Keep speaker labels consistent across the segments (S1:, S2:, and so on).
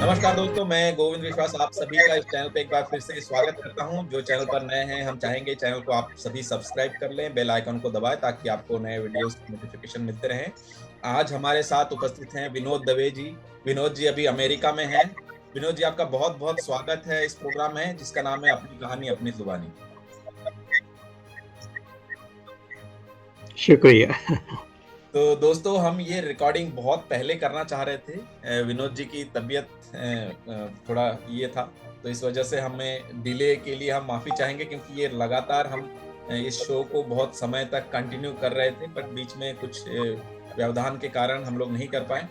S1: नमस्कार दोस्तों, मैं गोविंद विश्वास आप सभी का इस चैनल पे एक बार फिर से स्वागत करता हूं। जो चैनल पर नए हैं, हम चाहेंगे चैनल को आप सभी सब्सक्राइब कर लें, बेल आइकन को दबाएं ताकि आपको नए वीडियोस की नोटिफिकेशन मिलते रहें। आज हमारे साथ उपस्थित हैं विनोद दवे जी। विनोद जी अभी अमेरिका में हैं। विनोद जी, आपका बहुत-बहुत स्वागत है इस प्रोग्राम में जिसका नाम है अपनी कहानी अपनी जुबानी।
S2: शुक्रिया।
S1: तो दोस्तों, हम ये रिकॉर्डिंग बहुत पहले करना चाह रहे थे। विनोद जी की तबीयत थोड़ा ये था, तो इस वजह से हमें डिले के लिए हम माफ़ी चाहेंगे, क्योंकि ये लगातार हम इस शो को बहुत समय तक कंटिन्यू कर रहे थे, बट बीच में कुछ व्यवधान के कारण हम लोग नहीं कर पाए।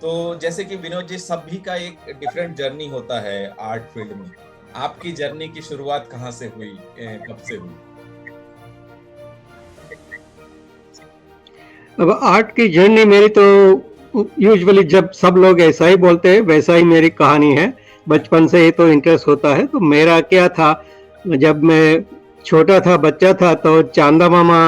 S1: तो जैसे कि विनोद जी, सभी का एक डिफरेंट जर्नी होता है आर्ट फील्ड में। आपकी जर्नी की शुरुआत कहाँ से हुई, कब से हुई?
S2: अब आर्ट की जर्नी मेरी तो यूजुअली जब सब लोग ऐसा ही बोलते हैं वैसा ही मेरी कहानी है। बचपन से ही तो इंटरेस्ट होता है। तो मेरा क्या था, जब मैं छोटा था, बच्चा था, तो चांदा मामा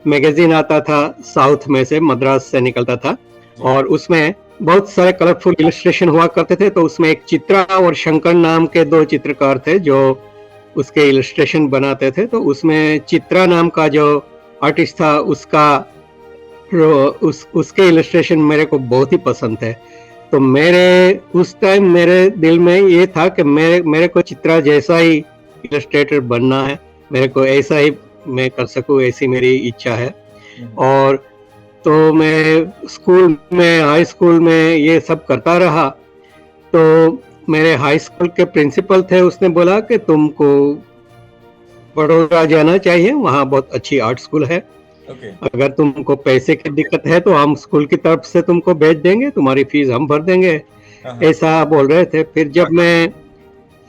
S2: मैगजीन आता था, साउथ में से, मद्रास से निकलता था, और उसमें बहुत सारे कलरफुल इलस्ट्रेशन हुआ करते थे। तो उसमें एक चित्रा और शंकर नाम के दो चित्रकार थे जो उसके इलस्ट्रेशन बनाते थे। तो उसमें चित्रा नाम का जो आर्टिस्ट था, उसके इलस्ट्रेशन मेरे को बहुत ही पसंद है। तो उस टाइम मेरे दिल में ये था कि मेरे को चित्रा जैसा ही इलस्ट्रेटर बनना है, मेरे को ऐसा ही मैं कर सकूं, ऐसी मेरी इच्छा है। और तो मैं स्कूल में, हाई स्कूल में ये सब करता रहा। तो मेरे हाई स्कूल के प्रिंसिपल थे, उसने बोला कि तुमको बड़ौदा जाना चाहिए, वहाँ बहुत अच्छी आर्ट स्कूल है। अगर तुमको पैसे की दिक्कत है तो हम स्कूल की तरफ से तुमको भेज देंगे, तुम्हारी फीस हम भर देंगे, ऐसा बोल रहे थे। फिर जब मैं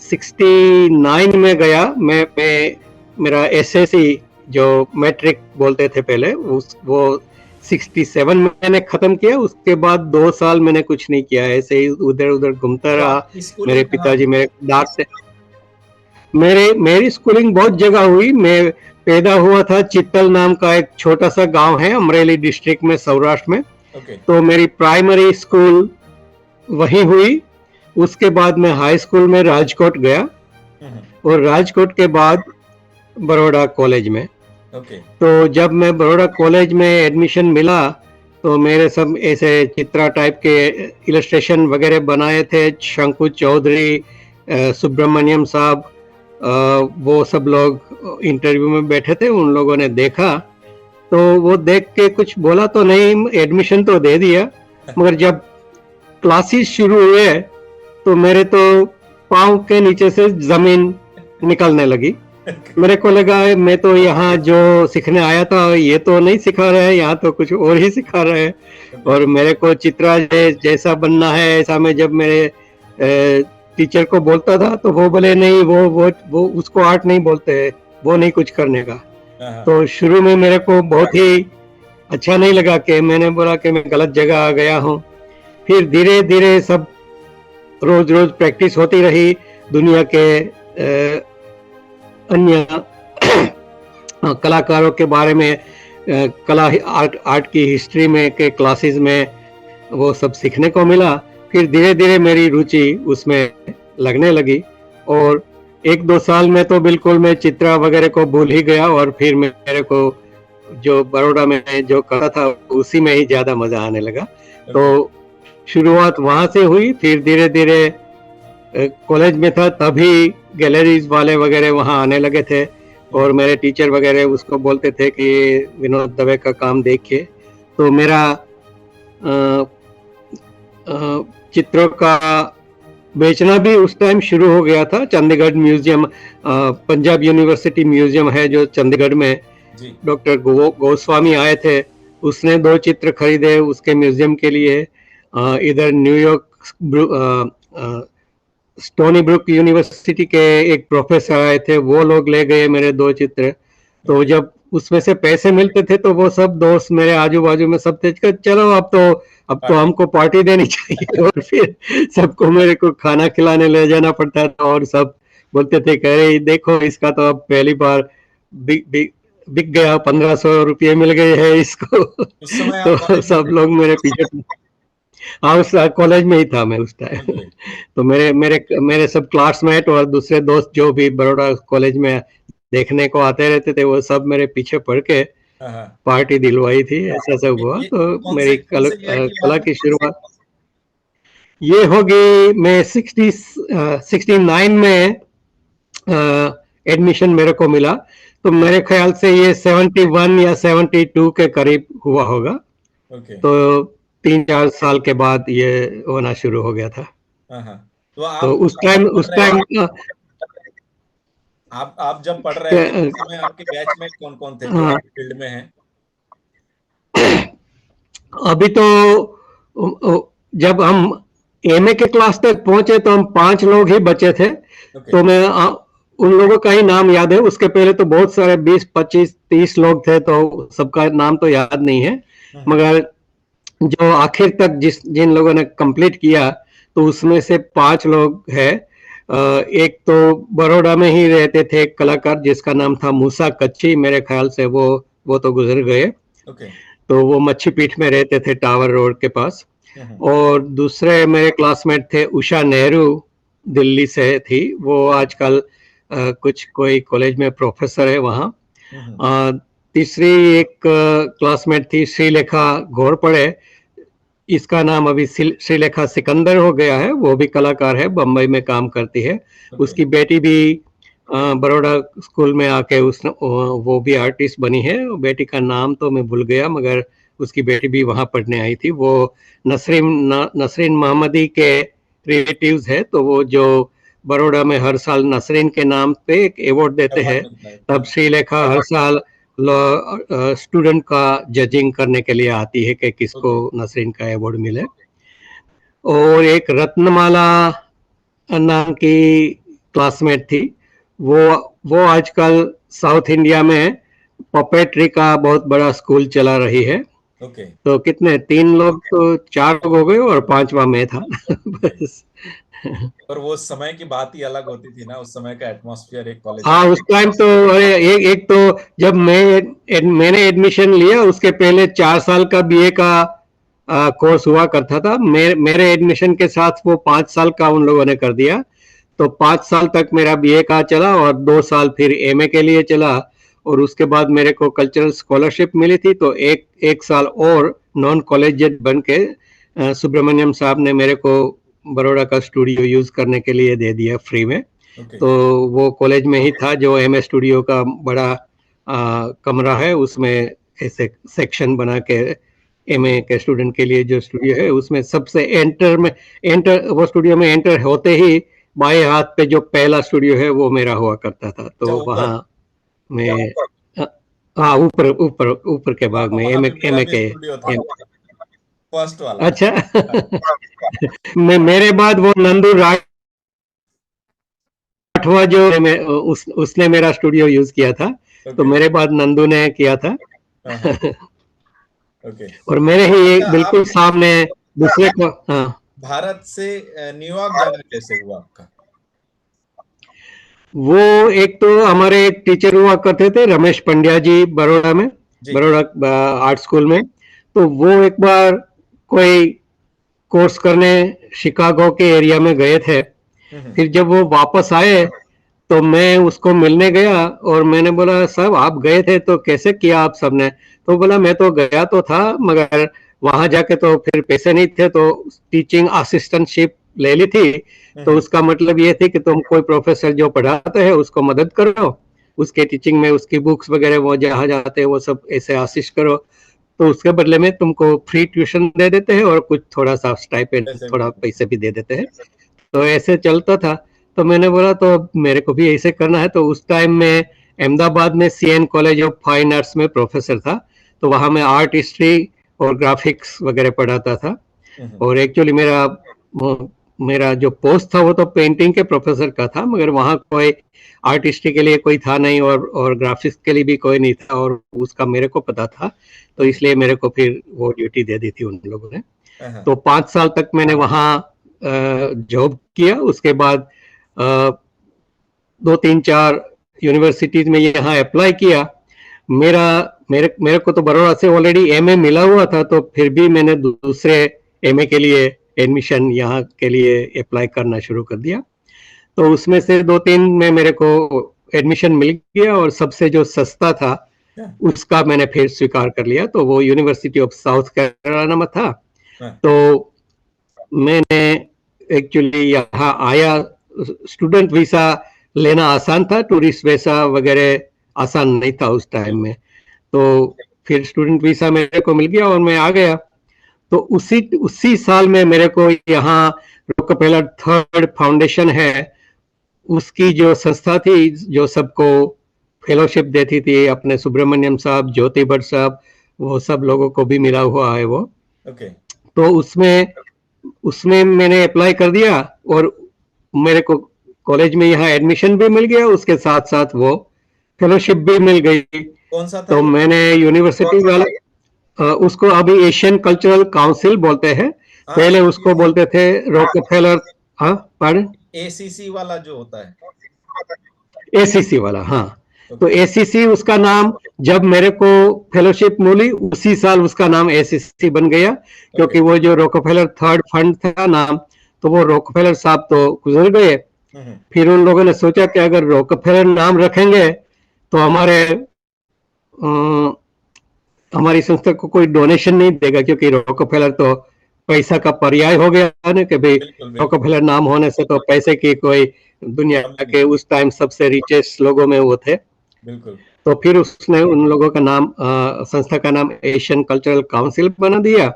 S2: 69 में गया, मेरा एसएससी जो मैट्रिक बोलते थे पहले, वो 67 में मैंने खत्म किया। उसके बाद 2 साल मैंने कुछ नहीं किया, ऐसे ही उधर उधर घूमता रहा। मेरे पिताजी मेरे डांटते। मेरी स्कूलिंग बहुत जगह हुई। मैं पैदा हुआ था चित्तल नाम का एक छोटा सा गांव है अमरेली डिस्ट्रिक्ट में, सौराष्ट्र में। तो मेरी प्राइमरी स्कूल वहीं हुई। उसके बाद मैं हाई स्कूल में राजकोट गया, और राजकोट के बाद बड़ौदा कॉलेज में। तो जब मैं बड़ौदा कॉलेज में एडमिशन मिला तो मेरे सब ऐसे चित्रा टाइप के इलस्ट्रेशन वगैरह बनाए थे। शंकु चौधरी, सुब्रमण्यम साहब, वो सब लोग इंटरव्यू में बैठे थे। उन लोगों ने देखा तो वो देख के कुछ बोला तो नहीं, एडमिशन तो दे दिया। मगर जब क्लासेस शुरू हुए तो मेरे तो पाँव के नीचे से जमीन निकलने लगी। मेरे को लगा मैं तो यहाँ जो सीखने आया था ये तो नहीं सिखा रहे हैं, यहाँ तो कुछ और ही सिखा रहे हैं। और मेरे को चित्रा जैसा बनना है, ऐसा मैं जब मेरे टीचर को बोलता था तो वो बोले नहीं, वो उसको आर्ट नहीं बोलते, वो नहीं कुछ करने का। तो शुरू में मेरे को बहुत ही अच्छा नहीं लगा कि मैंने बोला कि मैं गलत जगह आ गया हूँ। फिर धीरे धीरे सब रोज रोज प्रैक्टिस होती रही। दुनिया के अन्य कलाकारों के बारे में, कला आर्ट की हिस्ट्री में के क्लासेस में वो सब सीखने को मिला। फिर धीरे धीरे मेरी रुचि उसमें लगने लगी, और 1-2 साल में तो बिल्कुल मैं चित्रा वगैरह को भूल ही गया। और फिर मेरे को जो बड़ौदा में जो करा था उसी में ही ज्यादा मजा आने लगा। तो शुरुआत वहां से हुई। फिर धीरे धीरे कॉलेज में था तभी गैलरीज वाले वगैरह वहाँ आने लगे थे, और मेरे टीचर वगैरह उसको बोलते थे कि विनोद दवे का काम देखिए। तो मेरा चित्रों का बेचना भी उस टाइम शुरू हो गया था। Chandigarh museum, Punjab university museum है जो चंडीगढ़ में, डॉक्टर गोस्वामी आए थे, उसने 2 चित्र खरीदे उसके म्यूजियम के लिए। इधर न्यूयॉर्क स्टोनी ब्रुक यूनिवर्सिटी के एक प्रोफेसर आए थे, वो लोग ले गए मेरे 2 चित्र। तो जब उसमें से पैसे मिलते थे तो वो सब दोस्त मेरे आजू बाजू में सब थे, चलो अब तो हमको पार्टी देनी चाहिए। और फिर सबको मेरे को खाना खिलाने ले जाना पड़ता था, और सब बोलते थे कह रहे देखो इसका तो अब पहली बार बिक गया, 1500 रुपये मिल गए हैं इसको। तो सब लोग मेरे पीछे हाँ, उस कॉलेज में ही था मैं उस टाइम।
S1: ओके।
S2: तो मेरे मेरे मेरे सब क्लासमेट और दूसरे दोस्त जो भी बड़ौदा कॉलेज में देखने को आते रहते थे, वो सब मेरे पीछे पड़ के
S1: हाँ हाँ।
S2: पार्टी दिलवाई थी, ऐसा सब हुआ।
S1: ये
S2: तो मेरी
S1: कौन से ईयर की
S2: कला
S1: बात है?
S2: की शुरुआत ये होगी, मैं 69 में एडमिशन मेरे को मिला, तो मेरे ख्याल से ये 71 या 72 के करीब हुआ होगा।
S1: ओके।
S2: तो 3-4 साल के बाद ये होना शुरू हो गया था।
S1: हाँ हाँ। तो
S2: तो
S1: आप
S2: उस
S1: जब
S2: टाइम
S1: पढ़
S2: उस
S1: रहे
S2: टाइम
S1: थे, आप जब पढ़ रहे थे उस समय आपके बैच में कौन कौन थे जो
S2: हाँ,
S1: फील्ड में हैं?
S2: अभी तो जब हम एमए के क्लास तक पहुंचे तो हम 5 लोग ही बचे थे।
S1: ओके।
S2: तो मैं उन लोगों का ही नाम याद है, उसके पहले तो बहुत सारे 20-25-30 लोग थे, तो सबका नाम तो याद नहीं है।
S1: हम्म।
S2: मगर जो आखिर तक जिन लोगों ने कंप्लीट किया, तो उसमें से 5 लोग हैं। एक तो बड़ौदा में ही रहते थे, एक कलाकार जिसका नाम था मूसा कच्ची, मेरे ख्याल से वो तो गुजर गए।
S1: ओके।
S2: तो वो मच्छी पीठ में रहते थे, टावर रोड के पास।
S1: हम्म।
S2: और दूसरे मेरे क्लासमेट थे उषा नेहरू, दिल्ली से थी वो, आजकल कुछ कोई कॉलेज में प्रोफेसर है वहाँ।
S1: हम्म।
S2: तीसरी एक क्लासमेट थी श्रीलेखा घोरपड़े, इसका नाम अभी श्रीलेखा सिकंदर हो गया है, वो भी कलाकार है, बम्बई में काम करती है।
S1: ओके।
S2: उसकी बेटी भी बड़ौदा स्कूल में आके वो भी आर्टिस्ट बनी है। बेटी का नाम तो मैं भूल गया, मगर उसकी बेटी भी वहाँ पढ़ने आई थी। वो नसरीन मोहम्मदी के रिलेटिव्स है, तो वो जो बड़ौदा में हर साल नसरीन के नाम पे एक अवार्ड देते
S1: अवार्ड
S2: हैं,
S1: मिलता है,
S2: तब
S1: हाँ।
S2: श्रीलेखा हर साल स्टूडेंट का जजिंग करने के लिए आती है कि किसको
S1: ओके।
S2: नसरीन का अवार्ड मिले। और एक रत्नमाला नाम की क्लासमेट थी, वो वो आजकल साउथ इंडिया में पपेट्री का बहुत बड़ा स्कूल चला रही है।
S1: ओके।
S2: तो कितने, 3 लोग, तो 4 लोग हो गए और पांचवा मैं था।
S1: ओके।
S2: बस।
S1: पर वो समय की बात ही अलग होती थी ना, उस समय का एटमॉस्फेयर एक कॉलेज
S2: हाँ,
S1: का।
S2: उस टाइम तो अरे, एक तो जब मैंने एडमिशन लिया, उसके पहले 4 साल का बीए का कोर्स हुआ करता था। मेरे एडमिशन के साथ वो 5 साल का उन लोगों ने कर दिया। तो 5 साल तक मेरा बीए का चला और 2 साल फिर एमए के लिए चला। और उसके बाद मेरे को कल्चरल स्कॉलरशिप मिली थी, तो एक एक साल और नॉन कॉलेजिएट बन के सुब्रमण्यम साहब ने मेरे को बड़ौदा का स्टूडियो यूज करने के लिए दे दिया फ्री में।
S1: ओके।
S2: तो वो कॉलेज में ही था, जो एमए स्टूडियो का बड़ा कमरा है, उसमें ऐसे सेक्शन बना के एमए के स्टूडेंट के लिए जो स्टूडियो है, उसमें सबसे एंटर वो स्टूडियो में एंटर होते ही बाएं हाथ पे जो पहला स्टूडियो है वो मेरा हुआ करता था।
S1: अच्छा,
S2: तो
S1: ऊपर।
S2: वहाँ मैं हाँ, ऊपर ऊपर ऊपर के भाग में
S1: वहां
S2: एमए
S1: पे मेरा
S2: एमए
S1: भी
S2: के
S1: स्टूडियो था, फर्स्ट वाला।
S2: अच्छा। मेरे बाद वो नंदू राठवा जो उसने मेरा स्टूडियो यूज किया था। तो
S1: ओके।
S2: मेरे बाद नंदू ने किया था।
S1: हाँ हाँ। ओके।
S2: और मेरे ही
S1: अच्छा,
S2: एक बिल्कुल
S1: आप
S2: सामने दूसरे को, हाँ।
S1: भारत से न्यूयॉर्क जाना कैसे हुआ आपका?
S2: वो एक तो हमारे एक टीचर हुआ करते थे, रमेश पंड्या जी, बड़ौदा में,
S1: जी।
S2: बड़ौदा आर्ट स्कूल में। तो वो एक बार कोई कोर्स करने शिकागो के एरिया में गए थे।
S1: हम्म।
S2: फिर जब वो वापस आए, तो मैं उसको मिलने गया और मैंने बोला, साहब आप गए थे तो कैसे किया आप सबने? तो बोला, मैं तो गया तो था, मगर वहां जाके तो फिर पैसे नहीं थे, तो टीचिंग असिस्टेंटशिप ले ली थी। तो
S1: हम्म।
S2: उसका मतलब ये थी कि तुम कोई प्रोफेसर जो पढ़ाते हैं उसको मदद करो, उसके टीचिंग में, उसकी बुक्स वगैरह वो जहाँ जाते हैं वो सब ऐसे असिस्ट करो। तो उसके बदले में तुमको फ्री ट्यूशन दे देते हैं और कुछ थोड़ा सा स्टाइपेंड,
S1: पैसे भी
S2: थोड़ा
S1: देते
S2: पैसे भी दे देते हैं। तो ऐसे चलता था। तो मैंने बोला, तो मेरे को भी ऐसे करना है। तो उस टाइम में अहमदाबाद में CN college of fine arts में प्रोफेसर था। तो वहाँ मैं आर्ट हिस्ट्री और ग्राफिक्स वगैरह पढ़ाता था।
S1: हम्म।
S2: और एक्चुअली मेरा जो पोस्ट था वो तो पेंटिंग के प्रोफेसर का था, मगर वहाँ कोई आर्ट हिस्ट्री के लिए कोई था नहीं, और ग्राफिक्स के लिए भी कोई नहीं था, और उसका मेरे को पता था। तो
S1: ओके।
S2: इसलिए मेरे को फिर वो ड्यूटी दे दी थी उन लोगों ने।
S1: हाँ।
S2: तो 5 साल तक मैंने वहाँ जॉब किया। उसके बाद 2-3-4 यूनिवर्सिटीज में यहाँ अप्लाई किया। मेरा मेरे मेरे को तो बड़ौदा से ऑलरेडी एमए मिला हुआ था, तो फिर भी मैंने दूसरे एमए के लिए एडमिशन यहाँ के लिए अप्लाई करना शुरू कर दिया। तो उसमें से 2-3 में मेरे को एडमिशन मिल गया और सबसे जो सस्ता था उसका मैंने फिर स्वीकार कर लिया। तो वो यूनिवर्सिटी ऑफ साउथ कैरोलिना में था। तो मैंने एक्चुअली यहाँ आया, स्टूडेंट वीसा लेना आसान था, टूरिस्ट वीसा वगैरह आसान नहीं था उस टाइम में। तो फिर स्टूडेंट वीसा मेरे को मिल गया और मैं आ गया। तो उसी साल में मेरे को यहाँ रॉकफेलर थर्ड फाउंडेशन है, उसकी जो संस्था थी जो सबको फेलोशिप देती थी, अपने सुब्रमण्यम साहब, ज्योति भट्ट साहब, वो सब लोगों को भी मिला हुआ है वो। तो उसमें मैंने अप्लाई कर दिया और मेरे को कॉलेज में यहाँ एडमिशन भी मिल गया, उसके साथ साथ वो फेलोशिप भी मिल गई।
S1: कौन सा था?
S2: तो मैंने यूनिवर्सिटी वाला, उसको अभी एशियन कल्चरल काउंसिल बोलते हैं, पहले उसको बोलते थे रॉकफेलर। हाँ, पढ़
S1: एसीसी वाला जो होता है,
S2: एसीसी वाला, हाँ। तो एसीसी उसका नाम, जब मेरे को फेलोशिप मिली उसी साल उसका नाम एसीसी बन गया, क्योंकि वो जो रॉकफेलर थर्ड फंड था नाम, तो वो रॉकफेलर साहब तो गुजर गए। फिर उन लोगों ने सोचा कि अगर रॉकफेलर नाम रखेंगे तो हमारी संस्था को कोई डोनेशन नहीं देगा, क्योंकि रॉकफेलर तो पैसा का पर्याय हो गया ना, कि भाई रॉकफेलर नाम होने से तो पैसे की कोई, दुनिया के उस टाइम सबसे रिचेस्ट लोगों में वो थे। तो फिर उसने उन लोगों का नाम, संस्था का नाम एशियन कल्चरल काउंसिल बना दिया।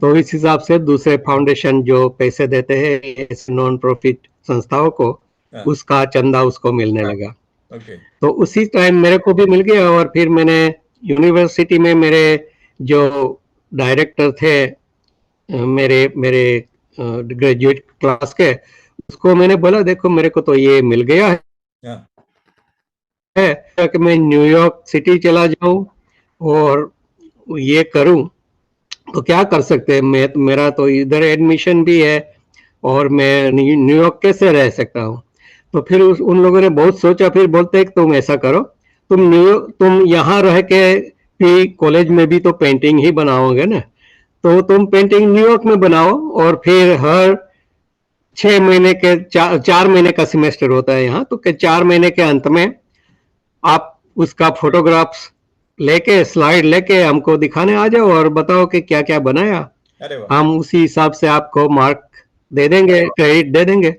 S2: तो इस हिसाब से दूसरे फाउंडेशन जो पैसे देते हैं नॉन प्रॉफिट संस्थाओं को, उसका चंदा उसको मिलने लगा। तो उसी टाइम मेरे को भी मिल गया। और फिर मैंने यूनिवर्सिटी में मेरे जो डायरेक्टर थे, मेरे ग्रेजुएट क्लास के, उसको मैंने बोला देखो मेरे को तो ये मिल गया है कि मैं न्यूयॉर्क सिटी चला जाऊं और ये करूं, तो क्या कर सकते हैं, मेरा तो इधर एडमिशन भी है और मैं न्यूयॉर्क कैसे रह सकता हूं। तो फिर उन लोगों ने बहुत सोचा, फिर बोलते हैं कि तुम ऐसा करो, तुम यहाँ रह के भी कॉलेज में भी तो पेंटिंग ही बनाओगे ना, तो तुम पेंटिंग न्यूयॉर्क में बनाओ और फिर हर 6 महीने के 4 महीने का सेमेस्टर होता है यहाँ, तो 4 महीने के अंत में आप उसका फोटोग्राफ्स लेके, स्लाइड लेके हमको दिखाने आ जाओ और बताओ कि क्या क्या बनाया। हम उसी हिसाब से आपको मार्क दे देंगे, क्रेडिट दे देंगे।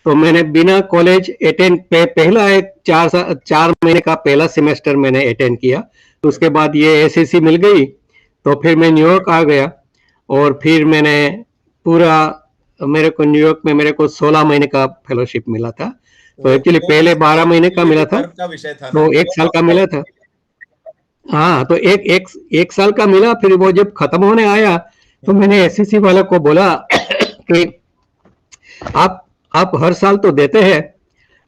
S2: तो मैंने बिना कॉलेज अटेंड पे पहला एक 4 महीने का पहला सेमेस्टर मैंने अटेंड किया। तो उसके बाद ये एसएससी मिल गई, तो फिर मैं न्यूयॉर्क आ गया और फिर मैंने पूरा, मेरे को न्यूयॉर्क में मेरे को 16 महीने का फेलोशिप मिला था। तो एक्चुअली पहले 12 महीने का मिला था, तो 1 साल का मिला था। हाँ, तो एक साल का मिला। फिर वो जब खत्म होने आया तो मैंने एसएससी वाले को बोला कि आप हर साल तो देते हैं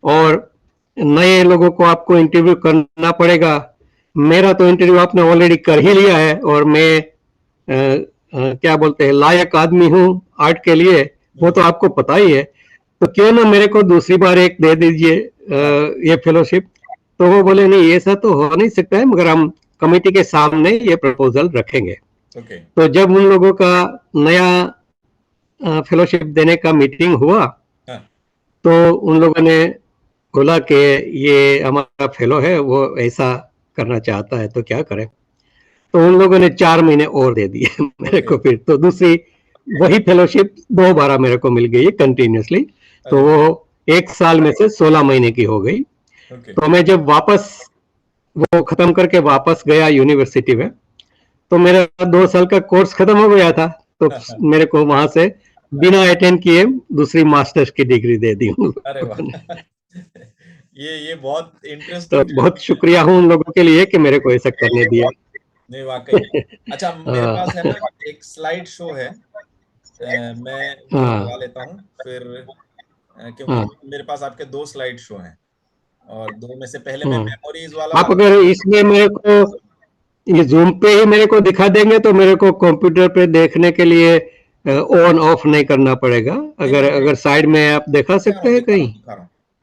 S2: और नए लोगों को आपको इंटरव्यू करना पड़ेगा, मेरा तो इंटरव्यू आपने ऑलरेडी कर ही लिया है और मैं क्या बोलते हैं लायक आदमी हूँ आर्ट के लिए, वो तो आपको पता ही है, तो क्यों ना मेरे को दूसरी बार एक दे दीजिए ये फेलोशिप। तो वो बोले नहीं, ऐसा तो हो नहीं सकता है, मगर हम कमेटी के सामने ये प्रपोजल रखेंगे। तो जब उन लोगों का नया फेलोशिप देने का मीटिंग हुआ, तो उन लोगों ने बोला कि ये हमारा फेलो है, वो ऐसा करना चाहता है, तो क्या करें। तो उन लोगों ने 4 महीने और दे दिए मेरे को फिर, तो दूसरी वही फेलोशिप दोबारा मेरे को मिल गई कंटिन्यूसली। तो वो 1 साल में से 16 महीने की हो गई। तो मैं जब वापस वो खत्म करके वापस गया यूनिवर्सिटी में, तो मेरा 2 साल का कोर्स खत्म हो गया था, तो मेरे को वहां से बिना अटेंड किए दूसरी मास्टर्स की डिग्री दे दी।
S1: अरे वाह, ये बहुत इंटरेस्टिंग।
S2: तो बहुत शुक्रिया हूँ उन लोगों के लिए कि मेरे को ऐसा करने दिया।
S1: नहीं, वाकई। अच्छा, मेरे पास है ना एक स्लाइड शो है, मैं वो लगा लेता हूँ फिर, क्योंकि मेरे पास आपके 2 स्लाइड शो हैं और 2 में से पहले मैं मेमोरीज वाला, आप
S2: अगर इसमें मेरे को ये जूम पे ही मेरे को दिखा देंगे तो मेरे को कंप्यूटर पे देखने के लिए ऑन ऑफ नहीं करना पड़ेगा। अगर साइड में आप दिखा सकते हैं कहीं,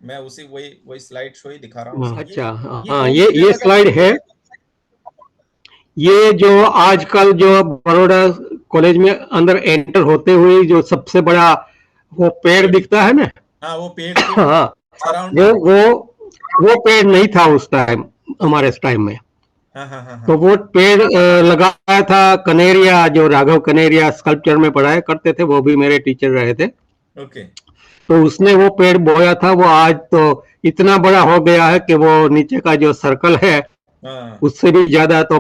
S1: मैं उसी वही स्लाइड शो ही दिखा रहा हूँ।
S2: अच्छा, हाँ, ये स्लाइड है। ये जो आजकल जो बड़ौदा कॉलेज में अंदर एंटर होते हुए जो सबसे बड़ा वो पेड़ दिखता है ना,
S1: हाँ, वो पेड़ के
S2: हाँ,
S1: सराउंडिंग।
S2: वो पेड़ नहीं था उस टाइम, हमारे टाइम में।
S1: हाँ हाँ हाँ
S2: तो
S1: हाँ।
S2: वो पेड़ लगाया था कनेरिया, जो राघव कनेरिया स्कल्पचर में पढ़ाया करते थे, वो भी मेरे टीचर रहे थे।
S1: ओके।
S2: तो उसने वो पेड़ बोया था, वो आज तो इतना बड़ा हो गया है कि वो नीचे का जो सर्कल है
S1: हाँ,
S2: उससे भी ज्यादा तो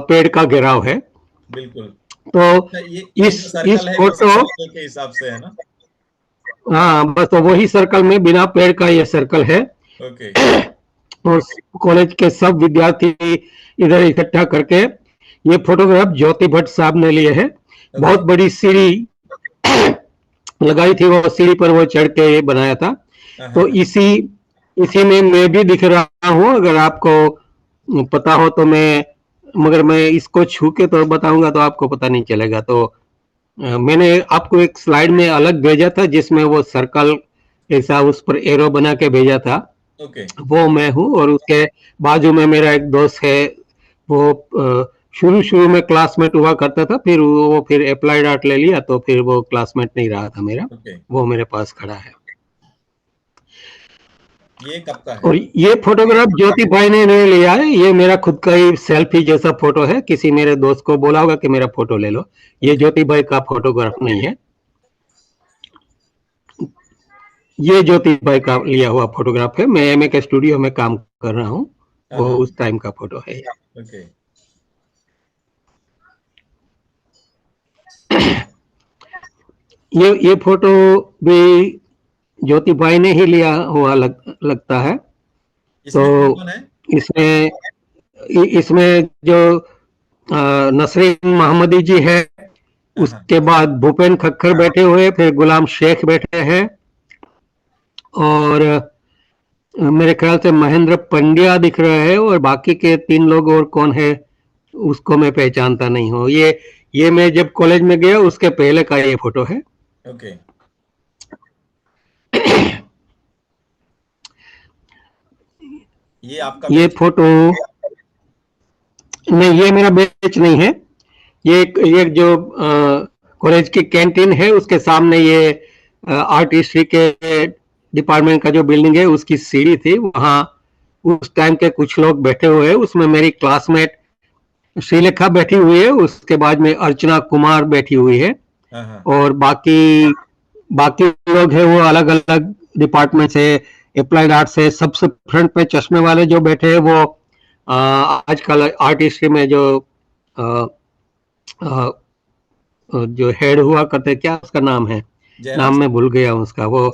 S2: पेड़ का घेराव है।
S1: बिल्कुल।
S2: तो
S1: अच्छा, ये जो
S2: इस
S1: सर्कल है वो
S2: फोटो,
S1: सर्कल के हिसाब से है ना?
S2: हाँ बस तो वही सर्कल में, बिना पेड़ का ये सर्कल है।
S1: ओके।
S2: और कॉलेज के सब विद्यार्थी इधर इकट्ठा करके ये फोटोग्राफ ज्योति भट्ट साहब ने लिए है।
S1: ओके।
S2: बहुत बड़ी सीढ़ी लगाई थी, वो सीढ़ी पर वो चढ़ के ये बनाया था।
S1: हाँ हाँ
S2: तो
S1: हाँ।
S2: इसी में मैं भी दिख रहा हूँ, अगर आपको पता हो तो मैं, मगर मैं इसको छू के तो बताऊंगा तो आपको पता नहीं चलेगा। तो मैंने आपको एक स्लाइड में अलग भेजा था जिसमें वो सर्कल ऐसा उस पर एरो बना के भेजा था,
S1: ओके।
S2: वो मैं हूँ। और उसके बाजू में मेरा एक दोस्त है, वो शुरू शुरू में क्लासमेट हुआ करता था, फिर वो फिर अप्लाइड आर्ट ले लिया, तो फिर वो क्लासमेट नहीं रहा था मेरा,
S1: ओके।
S2: वो मेरे पास खड़ा है।
S1: ये कब का है?
S2: और ये फोटोग्राफ ज्योति भाई ने नहीं लिया है, ये मेरा खुद का ही सेल्फी जैसा फोटो है, किसी मेरे दोस्त को बोला होगा कि मेरा फोटो ले लो। ये
S1: ओके।
S2: ज्योति भाई का फोटोग्राफ नहीं है, ये ज्योति भाई का लिया हुआ फोटोग्राफ है। मैं एमए के स्टूडियो में काम कर रहा हूँ,
S1: हाँ
S2: वो
S1: हाँ।
S2: उस टाइम का फोटो है।
S1: ओके।
S2: ये फोटो भी ज्योति भाई ने ही लिया हुआ लगता है। तो
S1: इसमें कौन कौन है?
S2: इसमें इसमें जो नसरीन मोहम्मदी जी है,
S1: हाँ हाँ।
S2: उसके बाद भूपेन खक्खर बैठे हुए, फिर गुलाम शेख बैठे हैं, और मेरे ख्याल से महेंद्र पंड्या दिख रहा है, और बाकी के 3 लोग और कौन है उसको मैं पहचानता नहीं हूँ। ये मैं जब कॉलेज में गया उसके पहले का ये फोटो है।
S1: ओके। ये आपका
S2: ये
S1: बैच?
S2: फोटो नहीं, ये मेरा बैच नहीं है। ये जो कॉलेज की कैंटीन है उसके सामने ये आर्ट हिस्ट्री के डिपार्टमेंट का जो बिल्डिंग है उसकी सीढ़ी थी, वहाँ उस टाइम के कुछ लोग बैठे हुए हैं। उसमें मेरी क्लासमेट श्रीलेखा बैठी हुई है, उसके बाद में अर्चना कुमार बैठी हुई है,
S1: हाँ हाँ।
S2: और बाकी बाकी लोग हैं वो अलग अलग डिपार्टमेंट से, अप्लाइड आर्ट से। सबसे फ्रंट पे चश्मे वाले जो बैठे हैं वो आजकल आर्ट हिस्ट्री में जो आ, आ, जो हेड हुआ करते, क्या उसका नाम है,
S1: जयराम
S2: नाम
S1: सर।
S2: मैं भूल गया हूँ उसका, वो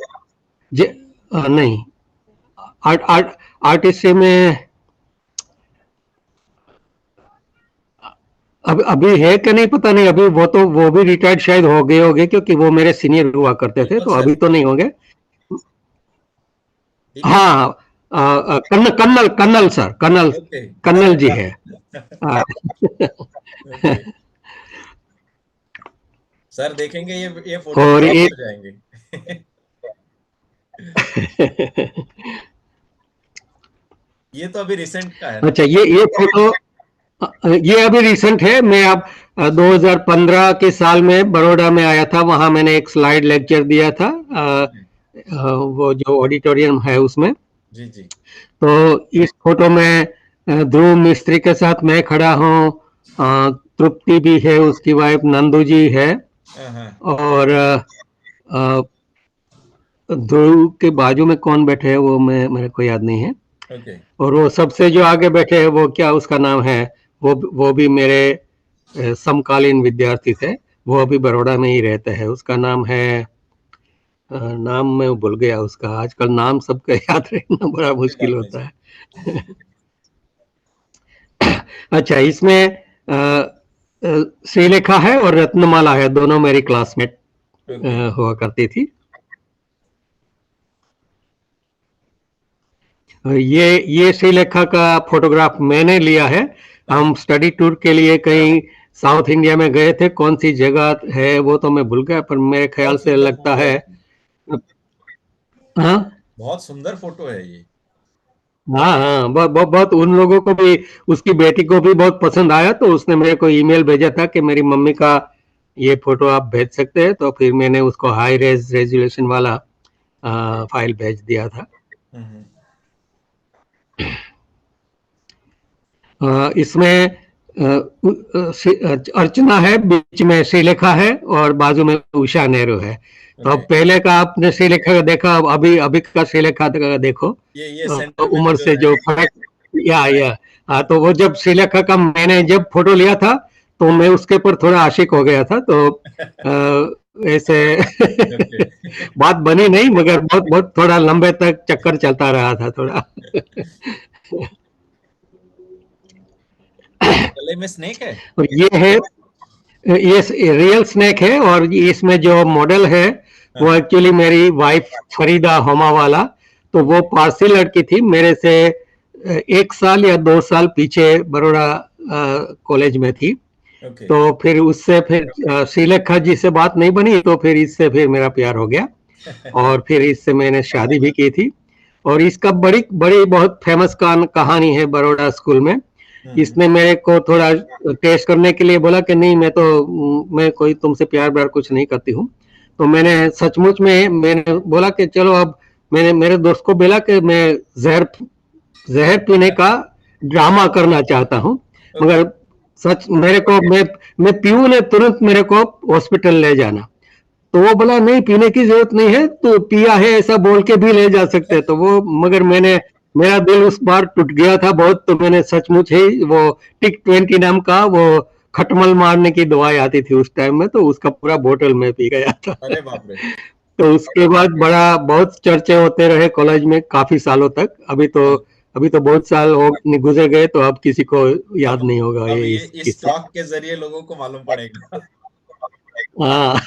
S2: नहीं, आर्ट आर्ट आर्ट हिस्ट्री में अब अभी है कि नहीं पता नहीं, अभी वो तो वो भी रिटायर्ड शायद हो गए होंगे, क्योंकि वो मेरे सीनियर हुआ करते थे,
S1: विनोद
S2: तो
S1: सर।
S2: अभी तो नहीं होंगे।
S1: ठीक है।
S2: हाँ, कन्नल कन्नल कन्नल सर, कन्नल
S1: ओके।
S2: कन्नल जी है। हाँ।
S1: ओके। सर देखेंगे ये फोटो तो
S2: और
S1: खुश
S2: एक
S1: हो जाएंगे। ये तो अभी रिसेंट का है ना?
S2: अच्छा, ये फोटो ये अभी रिसेंट है। मैं अब 2015 के साल में बड़ौदा में आया था, वहां मैंने एक स्लाइड लेक्चर दिया था,
S1: ओके।
S2: वो जो ऑडिटोरियम है उसमें।
S1: जी जी।
S2: तो इस फोटो में ध्रुव मिस्त्री के साथ मैं खड़ा हूँ, तृप्ति भी है, उसकी वाइफ नंदू जी है,
S1: हाँ हाँ।
S2: और अ, ध्रुव के बाजू में कौन बैठे हैं वो मैं, मेरे को याद नहीं है।
S1: ओके।
S2: और वो सबसे जो आगे बैठे हैं वो, क्या उसका नाम है, वो भी मेरे समकालीन विद्यार्थी थे। वो अभी बड़ौदा में ही रहते हैं, उसका नाम है नाम मैं भूल गया उसका, आजकल नाम सबका याद रखना बड़ा
S1: कोई
S2: मुश्किल
S1: बात नहीं
S2: होता
S1: सर।
S2: है। अच्छा, इसमें श्रीलेखा है और रत्नमाला है, दोनों मेरी क्लासमेट
S1: ओके।
S2: हुआ करती थी। ये श्रीलेखा का फोटोग्राफ मैंने लिया है।
S1: हाँ
S2: हम स्टडी टूर के लिए कहीं साउथ इंडिया में गए थे, कौन सी जगह है वो तो मैं भूल गया, पर मेरे ख्याल
S1: बहुत
S2: से
S1: सुंदर
S2: लगता
S1: फोटो है
S2: है।
S1: ये।
S2: हाँ,
S1: बहुत सुंदर फोटो है ये।
S2: हाँ हाँ, बहुत उन लोगों को भी, उसकी बेटी को भी बहुत पसंद आया, तो उसने मेरे को ईमेल भेजा था कि मेरी मम्मी का ये फोटो आप भेज सकते हैं, तो फिर मैंने उसको हाई रेजोल्यूशन वाला
S1: ओके।
S2: फाइल भेज दिया था।
S1: हम्म।
S2: इसमें अर्चना है, बीच में श्रीलेखा है और बाजू में उषा नेहरू है। तो अब
S1: ओके।
S2: पहले का आपने श्रीलेखा का देखा, अब अभी अभी का श्रीलेखा का देखो,
S1: ये सेंटर में
S2: उम्र
S1: जो
S2: से
S1: है।
S2: जो फर्क। या हाँ, तो वो जब श्रीलेखा का मैंने जब फोटो लिया था, तो मैं उसके ऊपर थोड़ा आशिक हो गया था, तो ऐसे
S1: ओके।
S2: बात बनी नहीं, मगर बहुत बहुत थोड़ा लंबे तक चक्कर चलता रहा था थोड़ा।
S1: ये गले में स्नेक है।
S2: और ये है, ये रियल स्नेक है, और इसमें जो मॉडल है
S1: हाँ
S2: वो
S1: हाँ।
S2: एक्चुअली मेरी वाइफ फरीदा होमा वाला। तो वो
S1: ओके।
S2: पारसी लड़की थी, मेरे से 1 साल या 2 साल पीछे बड़ोड़ा कॉलेज में थी।
S1: ओके।
S2: तो फिर उससे फिर श्रीलेखा जी से बात नहीं बनी, तो फिर इससे फिर मेरा प्यार हो गया, और फिर इससे मैंने शादी भी की थी। और इसका बड़ी बड़ी बहुत फेमस कहानी है बड़ोड़ा स्कूल में।
S1: हम्म।
S2: इसने मेरे को थोड़ा टेस्ट करने के लिए बोला कि नहीं, मैं तो मैं कोई तुमसे प्यार व्यार कुछ नहीं करती हूँ। तो मैंने सचमुच में मैंने बोला कि चलो, अब मैंने मेरे दोस्त को बोला कि मैं जहर जहर पीने का ड्रामा करना चाहता हूँ,
S1: ओके।
S2: मगर सच मेरे को, मैं पीऊँ ने तुरंत मेरे को हॉस्पिटल ले जाना। तो वो बोला नहीं, पीने की जरूरत नहीं है, तो पिया है ऐसा बोल के भी ले जा सकते हैं। तो वो, मगर मैंने, मेरा दिल उस बार टूट गया था बहुत, तो मैंने सचमुच ही वो टिक 20 नाम का वो खटमल मारने की दवाई आती थी उस टाइम में, तो उसका पूरा बोतल में पी गया था।
S1: अरे बाप रे।
S2: तो उसके बाद बड़ा बहुत चर्चे होते रहे कॉलेज में काफी सालों तक।
S1: हाँ।
S2: अभी तो बहुत साल हो गुजर गए, तो अब किसी को याद
S1: अब
S2: नहीं होगा
S1: अब
S2: ये
S1: ये
S2: इस
S1: इस
S2: किस्से।
S1: टॉक के जरिए लोगों को मालूम पड़ेगा।
S2: हाँ।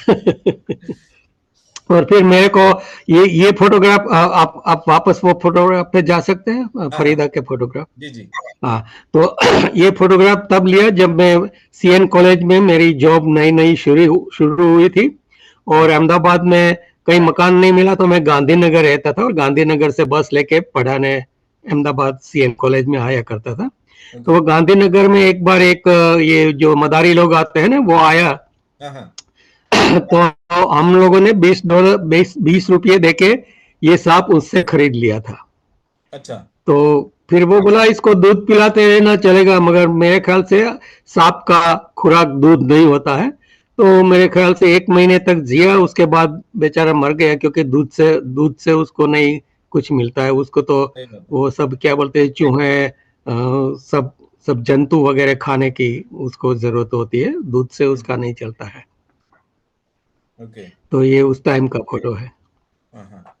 S2: और फिर मेरे को ये फोटोग्राफ, आप वापस वो फोटोग्राफ पे जा सकते हैं,
S1: हाँ हाँ।
S2: फरीदा के फोटोग्राफ।
S1: जी जी।
S2: हाँ, तो ये फोटोग्राफ तब लिया जब मैं सीएन कॉलेज में मेरी जॉब नई नई शुरू हुई थी, और
S1: ओके।
S2: अहमदाबाद में कहीं मकान नहीं मिला, तो मैं गांधीनगर रहता था, और गांधीनगर से बस लेके पढ़ाने अहमदाबाद सीएन कॉलेज में आया करता था। तो
S1: ओके।
S2: वो गांधीनगर में एक बार एक ये जो मदारी लोग आते हैं ना, वो आया।
S1: हाँ हाँ।
S2: तो हम लोगों ने $20, 20 रुपये देके ये सांप उससे खरीद लिया था।
S1: अच्छा।
S2: तो फिर वो बोला इसको दूध पिलाते रहना चलेगा, मगर मेरे ख्याल से सांप का खुराक दूध नहीं होता है। तो मेरे ख्याल से 1 महीने तक जिया, उसके बाद बेचारा मर गया, क्योंकि दूध से उसको नहीं कुछ मिलता है। उसको तो
S1: सही बात है।
S2: वो सब क्या बोलते हैं, चूहे, सब सब जंतु वगैरह खाने की उसको जरूरत होती है, दूध से उसका नहीं चलता है।
S1: ओके।
S2: तो ये उस टाइम का फोटो है।
S1: हाँ हाँ।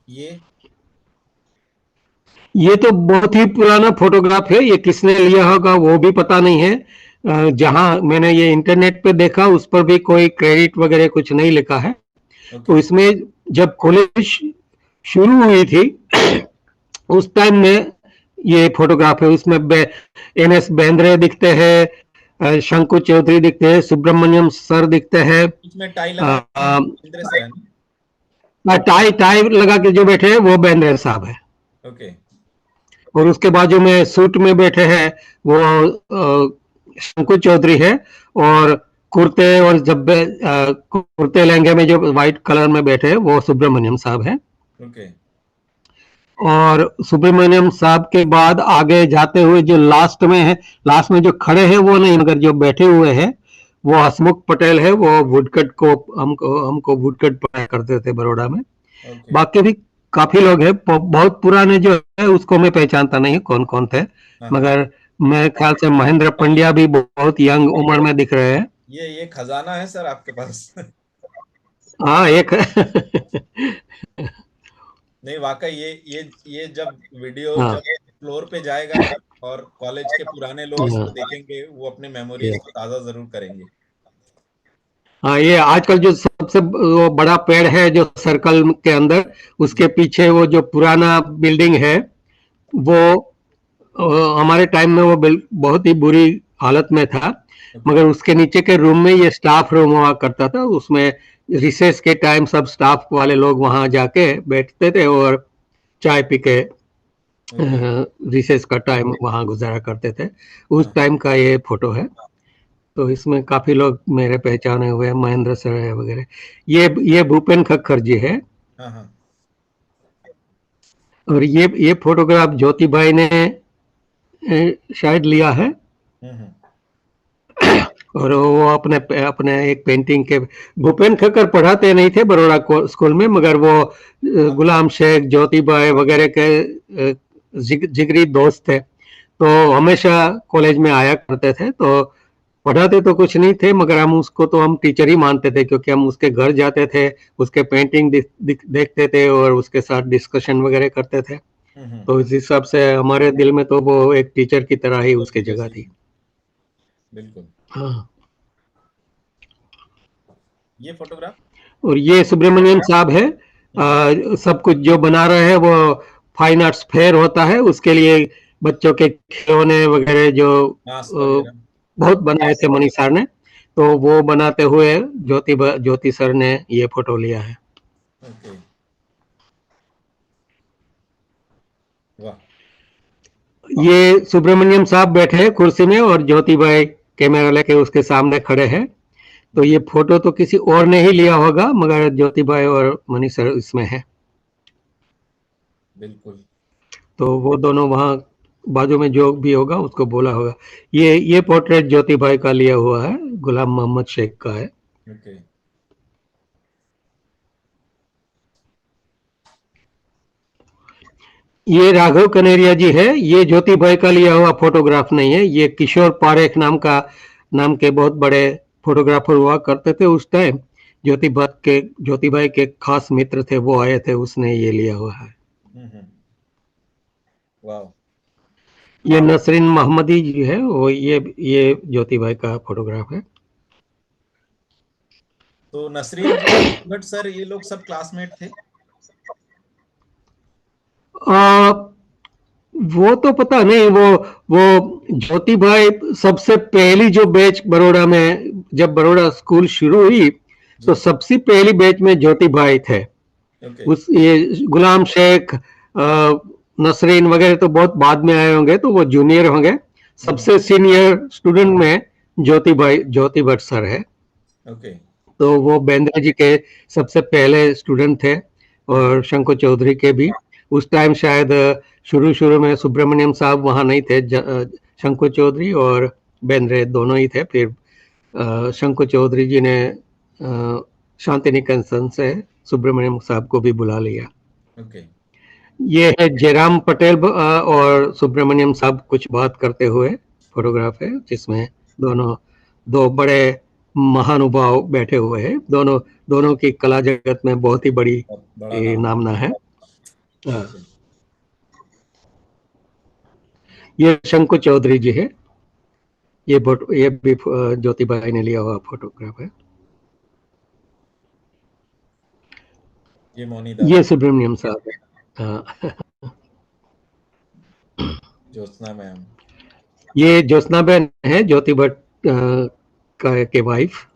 S1: ये
S2: ये तो बहुत ही पुराना फोटोग्राफ है, ये किसने लिया होगा वो भी पता नहीं है। जहां मैंने ये इंटरनेट पे देखा, उस पर भी कोई क्रेडिट वगैरह कुछ नहीं लिखा है। तो
S1: ओके।
S2: इसमें जब कॉलेज शुरू हुई थी, उस टाइम में ये फोटोग्राफ है। उसमें एनएस बेंद्रे दिखते हैं, शंकु चौधरी दिखते हैं, सुब्रमण्यम सर दिखते हैं।
S1: इसमें टाई लगा के हैं, इंद्र सर है ना।
S2: टाई टाई लगा के जो बैठे हैं वो बेंद्रे साहब है,
S1: ओके।
S2: और उसके बाजू में सूट में बैठे हैं वो शंकु चौधरी है। और कुर्ते और जब्बे, कुर्ते लहंगे में जो व्हाइट कलर में बैठे हैं वो सुब्रमण्यम साहब है।
S1: ओके।
S2: और सुब्रमण्यम साहब के बाद आगे जाते हुए जो लास्ट में है, लास्ट में जो खड़े हैं वो नहीं, मगर जो बैठे हुए हैं वो हसमुख पटेल है। वो वुडकट को हमको हमको वुडकट पढ़ाया करते थे बड़ौदा में।
S1: ओके।
S2: बाकी भी काफी लोग हैं, बहुत पुराने जो है उसको मैं पहचानता नहीं कौन कौन थे,
S1: हाँ हाँ।
S2: मगर मेरे ख्याल से महेंद्र पंड्या भी बहुत यंग उम्र में दिख रहे हैं।
S1: ये खजाना है सर आपके पास।
S2: हाँ, एक
S1: नहीं वाकई ये जब वीडियो
S2: हाँ
S1: जब फ्लोर पे जाएगा और कॉलेज के पुराने लोग
S2: हाँ
S1: इसको देखेंगे, वो अपने मेमोरीज
S2: ये-
S1: को ताजा जरूर करेंगे।
S2: हाँ, ये आजकल जो सबसे वो बड़ा पेड़ है जो सर्कल के अंदर, उसके
S1: जी।
S2: पीछे वो जो पुराना बिल्डिंग है, वो हमारे टाइम में वो बहुत ही बुरी हालत में था,
S1: ओके।
S2: मगर उसके नीचे के रूम में ये स्टाफ रूम हुआ करता था। उसमें रिसेस के टाइम सब स्टाफ वाले लोग वहां जाके बैठते थे और चाय पी के रिसेस का टाइम वहां गुजारा करते थे। उस टाइम का ये फोटो है। तो इसमें काफी लोग मेरे पहचाने हुए हैं, महेंद्र सर है वगैरह। ये भूपेन खक्खर जी है।
S1: हाँ हाँ।
S2: और ये फोटोग्राफ ज्योति भाई ने शायद लिया है। और वो अपने अपने एक पेंटिंग के, भूपेन खक्कर पढ़ाते नहीं थे बड़ौदा स्कूल में, मगर वो गुलाम शेख, ज्योति भाई वगैरह के जिगरी दोस्त थे, तो हमेशा कॉलेज में आया करते थे। तो पढ़ाते तो कुछ नहीं थे, मगर हम उसको तो हम टीचर ही मानते थे, क्योंकि हम उसके घर जाते थे, उसके पेंटिंग देखते थे और उसके साथ डिस्कशन वगैरह करते थे। तो इस हिसाब से हमारे दिल में तो वो एक टीचर की तरह ही उसकी जगह थी।
S1: बिल्कुल।
S2: हाँ।
S1: ये फोटोग्राफ
S2: और ये सुब्रमण्यम साहब है। सब कुछ जो बना रहे हैं वो फाइन आर्ट्स फेयर होता है, उसके लिए बच्चों के खिलौने वगैरह जो बहुत बनाए थे मनीष सर ने, तो वो बनाते हुए ज्योति सर ने ये फोटो लिया है। ये सुब्रमण्यम साहब बैठे हैं कुर्सी में और ज्योति भाई कैमरा लेके उसके सामने खड़े हैं। तो ये फोटो तो किसी और ने ही लिया होगा, मगर ज्योति भाई और मनीष सर इसमें है।
S1: बिल्कुल।
S2: तो वो दोनों वहां बाजू में जो भी होगा उसको बोला होगा। ये पोर्ट्रेट ज्योति भाई का लिया हुआ है, गुलाम मोहम्मद शेख का है। ये राघव कनेरिया जी है। ये ज्योति भाई का लिया हुआ फोटोग्राफ नहीं है, ये किशोर पारेख नाम के बहुत बड़े फोटोग्राफर हुआ करते थे उस टाइम। ज्योति भाई के खास मित्र थे, वो आए थे, उसने ये लिया हुआ है।
S1: वाव।
S2: ये नसरीन मोहम्मदी जी है, वो ये ज्योति भाई का फोटोग्राफ है।
S1: तो नसरीन भट्ट सर, ये लोग सब क्लासमेट थे?
S2: वो तो पता नहीं। वो ज्योति भाई सबसे पहली जो बैच बड़ौदा में, जब बड़ौदा स्कूल शुरू हुई तो सबसे पहली बैच में ज्योति भाई थे। ये गुलाम शेख, नसरीन वगैरह तो बहुत बाद में आए होंगे, तो वो जूनियर होंगे। सबसे सीनियर स्टूडेंट में ज्योति भट्ट सर है। तो वो बेंद्रे जी के सबसे पहले स्टूडेंट थे, और शंकर चौधरी के भी। उस टाइम शायद शुरू में सुब्रमण्यम साहब वहां नहीं थे, शंकर चौधरी और बेंद्रे दोनों ही थे। फिर शंकर चौधरी जी ने शांति निकेतन से सुब्रमण्यम साहब को भी बुला लिया। ये है जयराम पटेल और सुब्रमण्यम साहब कुछ बात करते हुए फोटोग्राफ है, जिसमें दो बड़े महानुभाव बैठे हुए हैं। दोनों की कला जगत में बहुत ही बड़ी नामना है। ये शंकर चौधरी जी है। ये भी ज्योति भाई ने लिया हुआ फोटोग्राफ है। ये सुब्रमण्यम साहब है।
S1: ज्योत्सना मैम।
S2: ये ज्योत्सना बहन है, ज्योति भट्ट के वाइफ।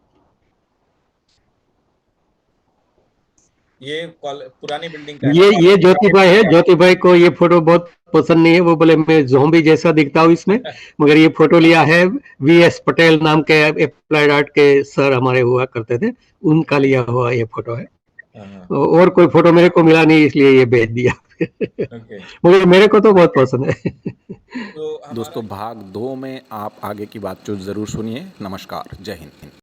S1: ये पुरानी बिल्डिंग का
S2: ये ज्योति भाई है। ज्योति भाई को ये फोटो बहुत पसंद नहीं है, वो बोले मैं ज़ॉम्बी जैसा दिखता हूँ इसमें। मगर ये फोटो लिया है वीएस पटेल नाम के एप्लाइड आर्ट के सर हमारे हुआ करते थे, उनका लिया हुआ ये फोटो है। और कोई फोटो मेरे को मिला नहीं, इसलिए ये भेज दिया। मगर मेरे को तो बहुत पसंद है।
S3: दोस्तों, भाग 2 में आप आगे की बातचीत जरूर सुनिए। नमस्कार, जय हिंद।